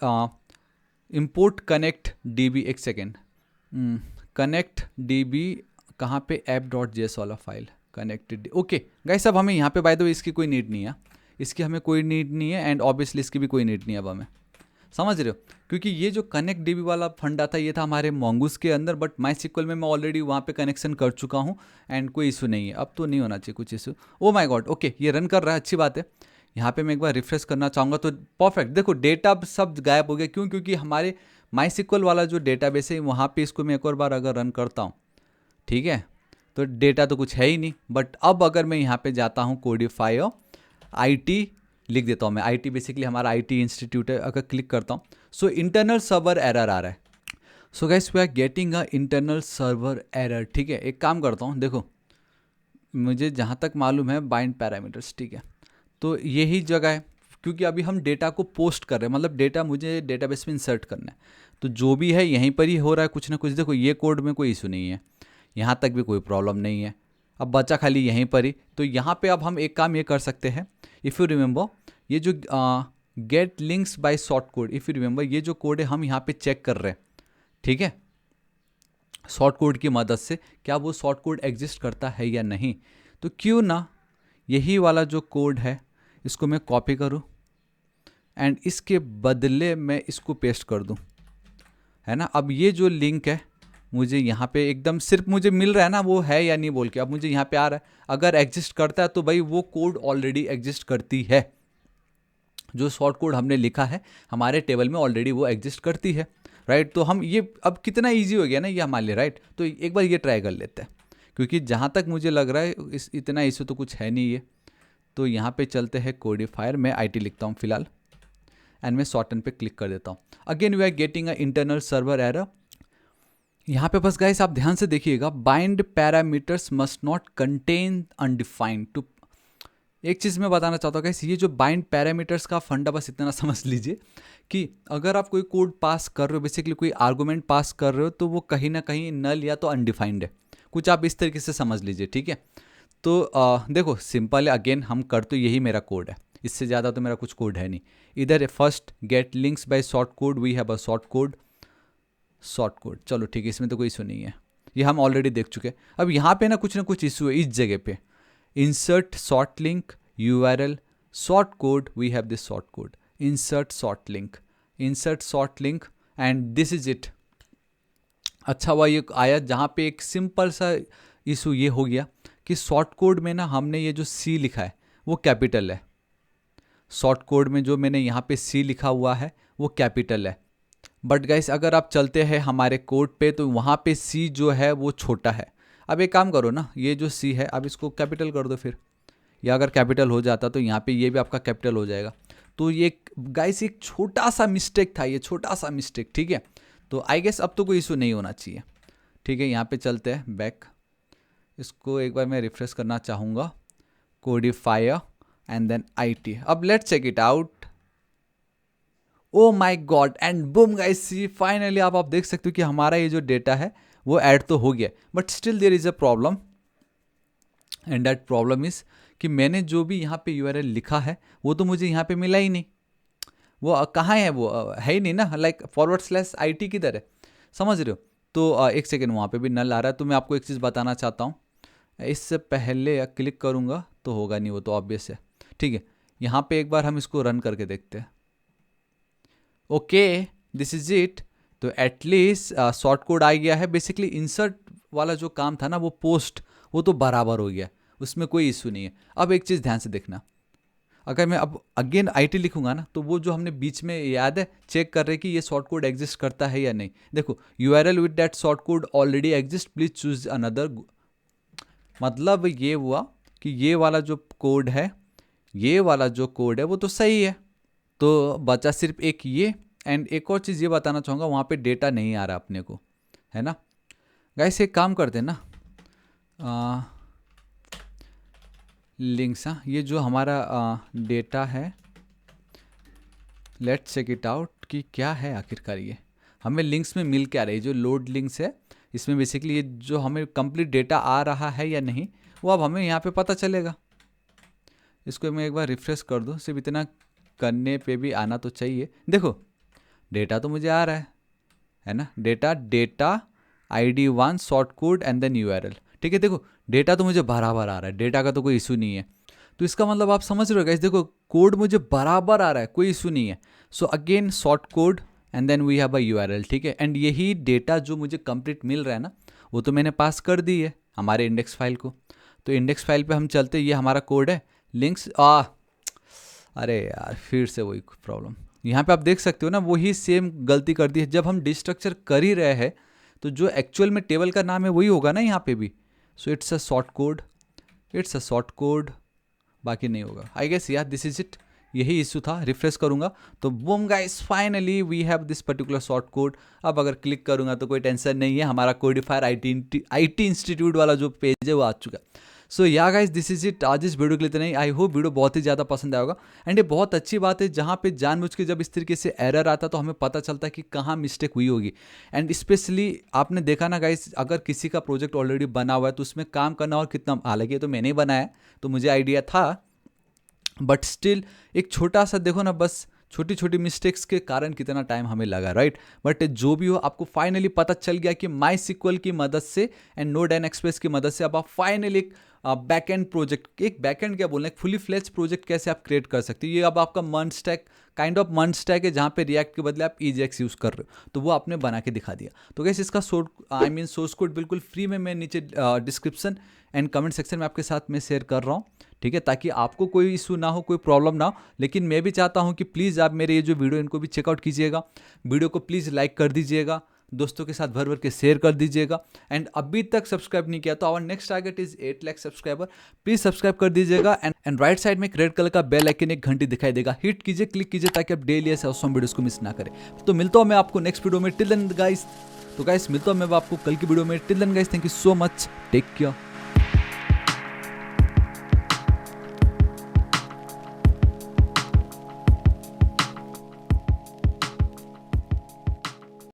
इम्पोर्ट कनेक्ट डीबी, एक सेकेंड, कनेक्ट डीबी कहाँ पे, app.js वाला फाइल कनेक्टेड। ओके गाइस, अब हमें यहाँ पे बाय द वे इसकी कोई नीड नहीं है, इसकी हमें कोई नीड नहीं है, एंड ऑब्वियसली इसकी भी कोई नीड नहीं है अब हमें, समझ रहे हो, क्योंकि ये जो कनेक्ट डीबी वाला फंडा था ये था हमारे मोंगूस के अंदर, बट MySQL में मैं ऑलरेडी वहाँ पे कनेक्शन कर चुका हूँ एंड कोई इशू नहीं है। अब तो नहीं होना चाहिए कुछ issue. Oh my God, okay ये रन कर रहा है, अच्छी बात है। यहाँ पे मैं एक बार रिफ्रेश करना चाहूँगा तो परफेक्ट, देखो डेटा सब गायब हो गया। क्यों? क्योंकि हमारे MySQL वाला जो डेटाबेस है वहाँ पे इसको मैं एक और बार अगर रन करता हूँ, ठीक है, तो डेटा तो कुछ है ही नहीं। बट अब अगर मैं यहाँ पे जाता हूँ कोडिफाई IT लिख देता हूँ मैं, IT बेसिकली हमारा IT इंस्टीट्यूट है, अगर क्लिक करता हूँ, सो इंटरनल सर्वर एरर आ रहा है। So guys we are getting a internal server error, ठीक है। एक काम करता हूँ, देखो मुझे जहाँ तक मालूम है बाइंड पैरामीटर्स, ठीक है, तो यही जगह है, क्योंकि अभी हम डेटा को पोस्ट कर रहे हैं, मतलब डेटा मुझे डेटाबेस में इंसर्ट करना है, तो जो भी है यहीं पर ही हो रहा है कुछ ना कुछ। देखो ये कोड में कोई इशू नहीं है, यहाँ तक भी कोई प्रॉब्लम नहीं है, अब बचा खाली यहीं पर ही। तो यहाँ पे अब हम एक काम ये कर सकते हैं, इफ़ यू रिमेंबर ये जो get links by short code, if you remember ये जो कोड है हम यहाँ पे चेक कर रहे हैं, ठीक है, शॉर्ट कोड की मदद से क्या वो शॉर्ट कोड एग्जिस्ट करता है या नहीं। तो क्यों ना यही वाला जो कोड है इसको मैं कॉपी करूँ एंड इसके बदले मैं इसको पेस्ट कर दूँ, है ना। अब ये जो लिंक है मुझे यहाँ पे एकदम सिर्फ मुझे मिल रहा है ना वो है या नहीं बोल के, अब मुझे यहाँ पे आ रहा है, अगर एग्जिस्ट करता है तो भाई वो कोड ऑलरेडी एग्जिस्ट करती है, जो शॉर्ट कोड हमने लिखा है हमारे टेबल में ऑलरेडी वो एग्जिस्ट करती है, राइट। तो हम ये अब कितना ईजी हो गया ना ये हमारे लिए, राइट। तो एक बार ये ट्राई कर लेते हैं, क्योंकि जहाँ तक मुझे लग रहा है इस इतना इशू तो कुछ है नहीं ये। तो यहाँ पे चलते हैं कोडिफायर, मैं IT लिखता हूँ फिलहाल एंड मैं शॉर्टन पे क्लिक कर देता हूँ। Again we are getting a internal server error. यहाँ पे बस गाइस आप ध्यान से देखिएगा, bind parameters must not contain undefined to. एक चीज़ मैं बताना चाहता हूँ गाइस, ये जो बाइंड पैरामीटर्स का फंडा बस इतना समझ लीजिए कि अगर आप कोई कोड पास कर रहे हो, बेसिकली कोई आर्गूमेंट पास कर रहे हो, तो वो कहीं ना कहीं नल या तो अनडिफाइंड है, कुछ आप इस तरीके से समझ लीजिए, ठीक है। तो देखो सिंपल है, अगेन हम कर तो यही मेरा कोड है, इससे ज़्यादा तो मेरा कुछ कोड है नहीं। इधर first get links by short code, we have a short code, चलो ठीक है, इसमें तो कोई इशू नहीं है, ये हम ऑलरेडी देख चुके हैं। अब यहाँ पे ना कुछ इशू है इस जगह पे, insert short link URL short code, we have this short code, insert short link and this is it। अच्छा हुआ ये आया, जहाँ पे एक सिंपल सा इशू ये हो गया कि शॉर्ट कोड में ना हमने ये जो C लिखा है वो कैपिटल है, शॉर्ट कोड में जो मैंने यहाँ पे C लिखा हुआ है वो कैपिटल है। बट गाइस अगर आप चलते हैं हमारे कोड पे तो वहाँ पे C जो है वो छोटा है। अब एक काम करो ना, ये जो C है अब इसको कैपिटल कर दो फिर, या अगर कैपिटल हो जाता तो यहाँ पे ये भी आपका कैपिटल हो जाएगा। तो ये गाइस एक छोटा सा मिस्टेक था, ये छोटा सा मिस्टेक, ठीक है। तो आई गेस अब तो कोई इशू नहीं होना चाहिए, ठीक है। यहाँ पे चलते हैं बैक, इसको एक बार मैं रिफ्रेश करना चाहूँगा, कोडिफायर एंड देन IT। अब let's check it out. Oh my God and boom guys, see finally आप देख सकते हो कि हमारा ये जो डेटा है वो ऐड तो हो गया, but still there is a problem and that problem is कि मैंने जो भी यहाँ पे URL लिखा है वो तो मुझे यहाँ पे मिला ही नहीं। वो कहाँ है, वो है ही नहीं ना, लाइक /IT किधर है, समझ रहे हो। तो एक सेकेंड, वहाँ पे भी नल आ रहा है। तो मैं आपको एक चीज़ बताना चाहता हूँ, इससे पहले क्लिक करूँगा तो होगा नहीं, वो तो ऑब्वियस है, ठीक है। यहाँ पे एक बार हम इसको रन करके देखते हैं। Okay this is it. तो एटलीस्ट शॉर्ट कोड आ गया है। बेसिकली इंसर्ट वाला जो काम था ना वो पोस्ट, वो तो बराबर हो गया, उसमें कोई इशू नहीं है। अब एक चीज़ ध्यान से देखना, अगर मैं अब अगेन IT लिखूंगा ना तो वो जो हमने बीच में याद है चेक कर रहे कि ये शॉर्ट कोड एग्जिस्ट करता है या नहीं। देखो URL with that short code already exist, please choose another. मतलब ये हुआ कि ये वाला जो कोड है, ये वाला जो कोड है वो तो सही है, तो बचा सिर्फ एक ये। एंड एक और चीज़ ये बताना चाहूँगा, वहाँ पे डेटा नहीं आ रहा अपने को, है ना गाइस। एक काम करते हैं ना, लिंक्स, हाँ ये जो हमारा डेटा है, लेट्स चेक इट आउट कि क्या है आखिरकार ये हमें लिंक्स में मिल के आ रही है। जो लोड लिंक्स है इसमें बेसिकली ये जो हमें कंप्लीट डेटा आ रहा है या नहीं वो अब हमें यहाँ पे पता चलेगा। इसको मैं एक बार रिफ्रेश कर दूँ, सिर्फ इतना करने पे भी आना तो चाहिए। देखो डेटा तो मुझे आ रहा है ना, data ID1 short code and then URL, ठीक है। देखो डेटा तो मुझे बराबर आ रहा है, डेटा का तो कोई इशू नहीं है। तो इसका मतलब आप समझ रहे हो गाइस, देखो कोड मुझे बराबर आ रहा है, कोई इशू नहीं है। So again short code and then we have a URL, ठीक है। एंड यही डेटा जो मुझे कंप्लीट मिल रहा है ना वो तो मैंने पास कर दी है हमारे इंडेक्स फाइल को। तो इंडेक्स फाइल पे हम चलते, ये हमारा कोड है लिंक्स। अरे यार फिर से वही प्रॉब्लम, यहाँ पे आप देख सकते हो ना वही सेम गलती कर दी है। जब हम डिस्ट्रक्चर कर ही रहे हैं तो जो एक्चुअल में टेबल का नाम है वही होगा ना यहाँ पे भी। So it's a short code, बाकी नहीं होगा आई गेस। यार दिस इज इट, यही इशू था। रिफ्रेश करूँगा तो boom guys finally we have this particular short code. अब अगर क्लिक करूँगा तो कोई टेंशन नहीं है, हमारा कोडिफायर IT इंस्टीट्यूट वाला जो पेज है वो आ चुका। सो या गाइस दिस इज इट, आज इस वीडियो के लिए इतना ही। आई होप वीडियो बहुत ही ज़्यादा पसंद आएगा। एंड ये बहुत अच्छी बात है जहाँ पे जानबूझ के जब इस तरीके से एरर आता तो हमें पता चलता है कि कहाँ मिस्टेक हुई होगी। एंड स्पेशली आपने देखा ना गाइस, अगर किसी का प्रोजेक्ट ऑलरेडी बना हुआ है तो उसमें काम करना और कितना, हालांकि ये तो मैंने ही बनाया तो मुझे आइडिया था, बट स्टिल एक छोटा सा देखो ना, बस छोटी छोटी मिस्टेक्स के कारण कितना टाइम हमें लगा, राइट। बट जो भी हो आपको फाइनली पता चल गया कि MySQL की मदद से एंड Node.js की मदद से अब आप फाइनली एक बैकएंड प्रोजेक्ट, एक बैकएंड क्या बोलना है, फुली फ्लेज प्रोजेक्ट कैसे आप क्रिएट कर सकते हो। ये अब आपका काइंड ऑफ मर्ज स्टैक है जहाँ पे रिएक्ट के बदले आप EJX यूज़ कर रहे हो, तो वो आपने बना के दिखा दिया। तो गैस इसका सोर्स कोड बिल्कुल फ्री में मैं नीचे डिस्क्रिप्शन एंड कमेंट सेक्शन में आपके साथ मैं शेयर कर रहा हूँ, ठीक है, ताकि आपको कोई इशू ना हो, कोई प्रॉब्लम ना हो। लेकिन मैं भी चाहता हूँ कि प्लीज़ आप मेरे ये जो वीडियो इनको भी चेकआउट कीजिएगा, वीडियो को प्लीज़ लाइक कर दीजिएगा, दोस्तों के साथ भर भर के शेयर कर दीजिएगा। एंड अभी तक सब्सक्राइब नहीं किया तो our next target is 8 lakh subscriber, please subscribe कर दीजिएगा। एंड राइट साइड में एक रेड कलर का बेल आइकन, एक घंटी दिखाई देगा, हिट कीजिए, क्लिक कीजिए ताकि आप डेली ऐसे ऑसम वीडियोस को मिस ना करें। तो मिलता हूं मैं आपको नेक्स्ट वीडियो में। टिल देन गाइस, तो गाइस मिलता हूं मैं आपको कल की वीडियो में। Till then guys, thank you so much, take care.